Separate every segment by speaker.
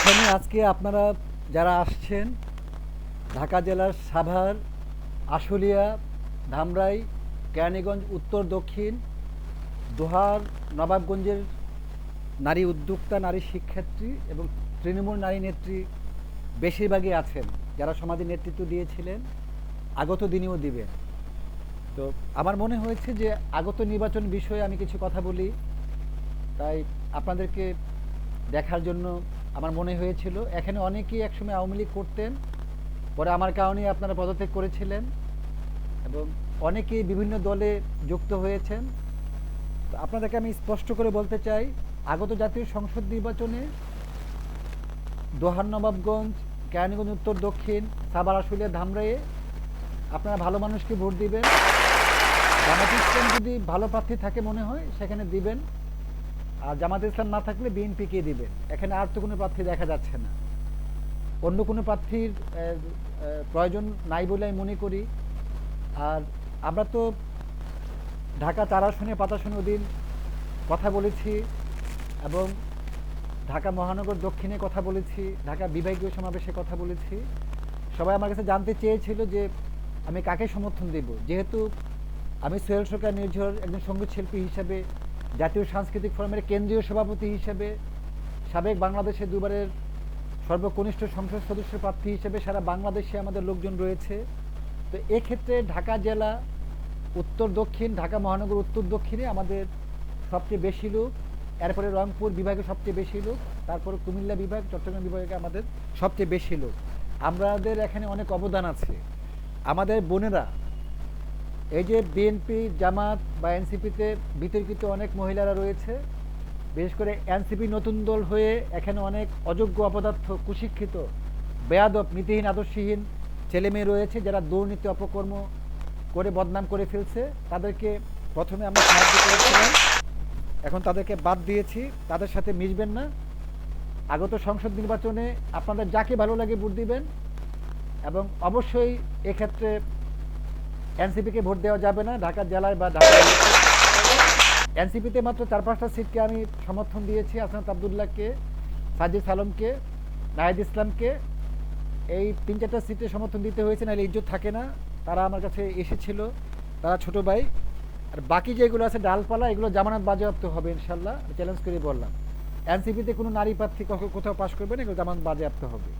Speaker 1: এখানে আজকে আপনারা যারা আসছেন ঢাকা জেলার সাভার, আশুলিয়া, ধামরাই, কেরানীগঞ্জ, উত্তর দক্ষিণ, দোহার, নবাবগঞ্জের নারী উদ্যোক্তা, নারী শিক্ষার্থী এবং তৃণমূল নারী নেত্রী বেশিরভাগই আছেন, যারা সমাজে নেতৃত্ব দিয়েছিলেন, আগত দিনেও দিবেন। তো আমার মনে হয়েছে যে আগত নির্বাচন বিষয়ে আমি কিছু কথা বলি, তাই আপনাদেরকে দেখার জন্য আমার মনে হয়েছিল। এখানে অনেকেই একসময় আওয়ামী লীগ করতেন, পরে আমার কারণেই আপনারা পদত্যাগ করেছিলেন এবং অনেকেই বিভিন্ন দলে যুক্ত হয়েছেন। তো আপনাদেরকে আমি স্পষ্ট করে বলতে চাই, আগত জাতীয় সংসদ নির্বাচনে দোহার, নবাবগঞ্জ, কেরানীগঞ্জ, উত্তর দক্ষিণ, সাভার, আশুলিয়া, ধামরাইয়ে আপনারা ভালো মানুষকে ভোট দিবেন। জামাত ইসলাম যদি ভালো প্রার্থী থাকে মনে হয় সেখানে দিবেন, আর জামাত ইসলাম না থাকলে বিএনপিকে দিবেন। এখানে আর তো কোনো প্রার্থী দেখা যাচ্ছে না, অন্য কোনো প্রার্থীর প্রয়োজন নাই বলে আমি মনে করি। আর আমরা তো ঢাকা 4 আসনে 5 আসনে ওদিন কথা বলেছি এবং ঢাকা মহানগর দক্ষিণে কথা বলেছি, ঢাকা বিভাগীয় সমাবেশে কথা বলেছি। সবাই আমার কাছে জানতে চেয়েছিল যে আমি কাকে সমর্থন দেব, যেহেতু আমি সোহেল সরকার নির্ঝর একজন সঙ্গীত শিল্পী হিসাবে, জাতীয় সাংস্কৃতিক ফোরামের কেন্দ্রীয় সভাপতি হিসেবে, সাবেক বাংলাদেশের দুবারের সর্বকনিষ্ঠ সংসদ সদস্য প্রার্থী হিসেবে সারা বাংলাদেশে আমাদের লোকজন রয়েছে। তো এক্ষেত্রে ঢাকা জেলা উত্তর দক্ষিণ, ঢাকা মহানগর উত্তর দক্ষিণে আমাদের সবচেয়ে বেশি লোক, এরপরে রংপুর বিভাগে সবচেয়ে বেশি লোক, তারপরে কুমিল্লা বিভাগ, চট্টগ্রাম বিভাগে আমাদের সবচেয়ে বেশি লোক। আমাদের এখানে অনেক অবদান আছে। আমাদের বোনেরা, এই যে বিএনপি, জামাত বা এনসিপিতে বিতর্কিত অনেক মহিলারা রয়েছে, বিশেষ করে এনসিপি নতুন দল হয়ে এখানে অনেক অযোগ্য, অপদার্থ, কুশিক্ষিত, বেয়াদব, নীতিহীন, আদর্শহীন ছেলে মেয়ে রয়েছে যারা দুর্নীতি, অপকর্ম করে বদনাম করে ফেলছে। তাদেরকে প্রথমে আমরা সাহায্য করেছিলাম, এখন তাদেরকে বাদ দিয়েছি, তাদের সাথে মিশবেন না। আগত সংসদ নির্বাচনে আপনাদের যাকে ভালো লাগে ভোট দিবেন এবং অবশ্যই এক্ষেত্রে এনসিপিকে ভোট দেওয়া যাবে না ঢাকা জেলায় বা ঢাকা। এনসিপিতে মাত্র 4-5টা সিটকে আমি সমর্থন দিয়েছি, আসনাত আবদুল্লাহকে, সাজিদ আলমকে, নাহিদ ইসলামকে। এই 3-4টা সিটে সমর্থন দিতে হয়েছে, নাহলে ইজ্জত থাকে না। তারা আমার কাছে এসেছিল, তারা ছোট ভাই। আর বাকি যেগুলো আছে ডালপালা, এগুলো জামানত বাজেয়াপ্ত হবে ইনশাল্লাহ, চ্যালেঞ্জ করে বললাম। এনসিপিতে কোনো নারী প্রার্থী কোথাও পাশ করবে না, এগুলো জামানত বাজেয়াপ্ত হবে।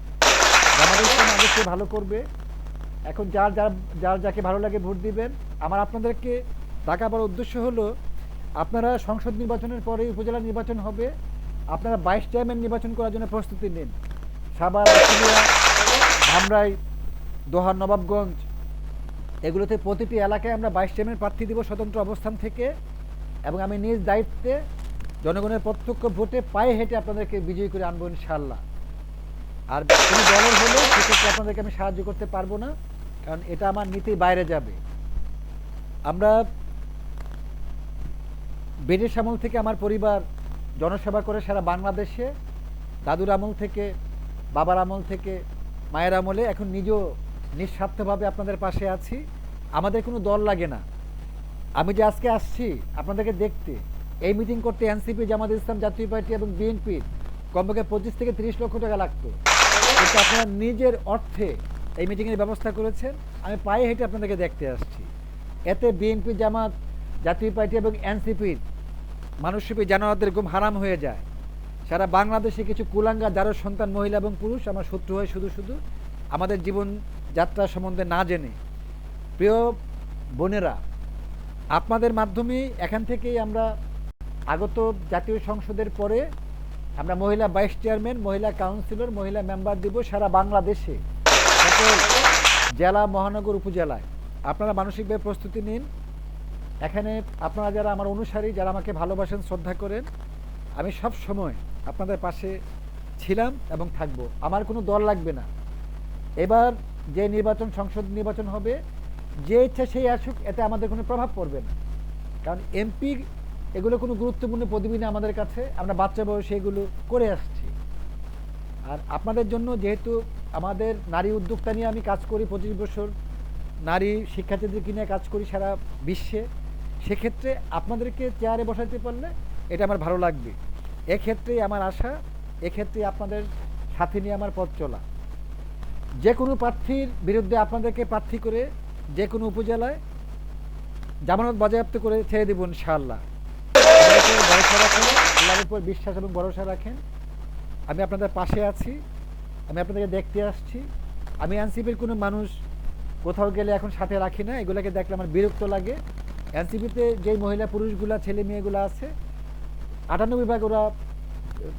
Speaker 1: জামাত ইসলাম আগে সে ভালো করবে। এখন যার যার যার যাকে ভালো লাগে ভোট দিবেন। আমার আপনাদেরকে ডাকাবার উদ্দেশ্য হলো, আপনারা সংসদ নির্বাচনের পরে উপজেলা নির্বাচন হবে, আপনারা 22 চেয়ারম্যান নির্বাচন করার জন্য প্রস্তুতি নিন। সাভার, আশুলিয়া, ধামরাই, দোহার, নবাবগঞ্জ, এগুলোতে প্রতিটি এলাকায় আমরা 22 চেয়ারম্যান প্রার্থী দেব স্বতন্ত্র অবস্থান থেকে, এবং আমি নিজ দায়িত্বে জনগণের প্রত্যক্ষ ভোটে পায়ে হেঁটে আপনাদেরকে বিজয়ী করে আনবো ইনশাল্লাহ। আর কোনো দলের হলে সেক্ষেত্রে আপনাদেরকে আমি সাহায্য করতে পারবো না, কারণ এটা আমার নীতির বাইরে যাবে। আমরা ব্রিটিশ আমল থেকে আমার পরিবার জনসেবা করে সারা বাংলাদেশে, দাদুর আমল থেকে, বাবার আমল থেকে, মায়ের আমলে, এখন নিজেও নিঃস্বার্থভাবে আপনাদের পাশে আছি। আমাদের কোনো দল লাগে না। আমি যে আজকে আসছি আপনাদেরকে দেখতে, এই মিটিং করতে এনসিপি, জামাত ইসলাম, জাতীয় পার্টি এবং বিএনপির কমপক্ষে 25 থেকে 30 লক্ষ টাকা লাগতো, কিন্তু আপনারা নিজের অর্থে এই মিটিংয়ের ব্যবস্থা করেছেন। আমি পায়ে হেঁটে আপনাদেরকে দেখতে আসছি। এতে বিএনপি, জামাত, জাতীয় পার্টি এবং এনসিপির মানুষরূপী জানোয়ারদের ঘুম হারাম হয়ে যায়। সারা বাংলাদেশে কিছু কুলাঙ্গা, যারও সন্তান, মহিলা এবং পুরুষ আমার শত্রু হয় শুধু শুধু আমাদের জীবন যাত্রা সম্বন্ধে না জেনে। প্রিয় বোনেরা, আপনাদের মাধ্যমেই এখান থেকেই আমরা আগত জাতীয় সংসদের পরে আমরা মহিলা 22 চেয়ারম্যান, মহিলা কাউন্সিলর, মহিলা মেম্বার দিব সারা বাংলাদেশে, সকল জেলা, মহানগর, উপজেলায়। আপনারা মানসিকভাবে প্রস্তুতি নিন। এখানে আপনারা যারা আমার অনুসারী, যারা আমাকে ভালোবাসেন, শ্রদ্ধা করেন, আমি সব সময় আপনাদের পাশে ছিলাম এবং থাকবো। আমার কোনো দল লাগবে না। এবার যে নির্বাচন, সংসদ নির্বাচন হবে, যে ইচ্ছা সেই আসুক, এতে আমাদের কোনো প্রভাব পড়বে না, কারণ এমপি এগুলো কোনো গুরুত্বপূর্ণ পদবি না আমাদের কাছে। আমরা বাচ্চা বয়সে এগুলো করে আসছি। আর আপনাদের জন্য, যেহেতু আমাদের নারী উদ্যোক্তা নিয়ে আমি কাজ করি, 25 বছর নারী শিক্ষার্থীদেরকে নিয়ে কাজ করি সারা বিশ্বে, সেক্ষেত্রে আপনাদেরকে চেয়ারে বসাতে পারলে এটা আমার ভালো লাগবে। এক্ষেত্রেই আমার আশা, এক্ষেত্রে আপনাদের সাথে নিয়ে আমার পথ চলা। যে কোনো প্রার্থীর বিরুদ্ধে আপনাদেরকে প্রার্থী করে যে কোনো উপজেলায় জামানত বাজেয়াপ্ত করে ছেড়ে দেব ইনশাআল্লাহ। আমাদের উপর ভরসা রাখেন, আল্লাহর উপর বিশ্বাস এবং ভরসা রাখেন। আমি আপনাদের পাশে আছি, আমি আপনাদেরকে দেখতে আসছি। আমি এনসিপির কোনো মানুষ কোথাও গেলে এখন সাথে রাখি না, এগুলোকে দেখলে আমার বিরক্ত লাগে। এনসিপিতে যেই মহিলা পুরুষগুলা ছেলে মেয়েগুলো আছে 98% ওরা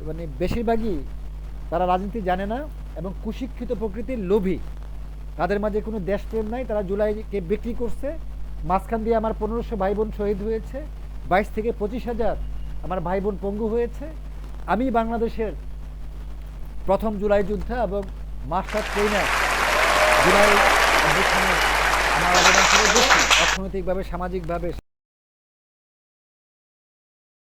Speaker 1: মানে বেশিরভাগই তারা রাজনীতি জানে না এবং কুশিক্ষিত প্রকৃতির লোভী। তাদের মাঝে কোনো দেশপ্রেম নাই, তারা জুলাইকে বিক্রি করছে। মাঝখান দিয়ে আমার 1500 ভাই বোন শহীদ হয়েছে, 22 থেকে 25,000 আমার ভাই বোন পঙ্গু হয়েছে। আমি বাংলাদেশের প্রথম জুলাই যোদ্ধা এবং মাস্টার ট্রেনার। জুলাই অভ্যুত্থানে আমার অবদান ছিল বেশি, অর্থনৈতিকভাবে, সামাজিকভাবে।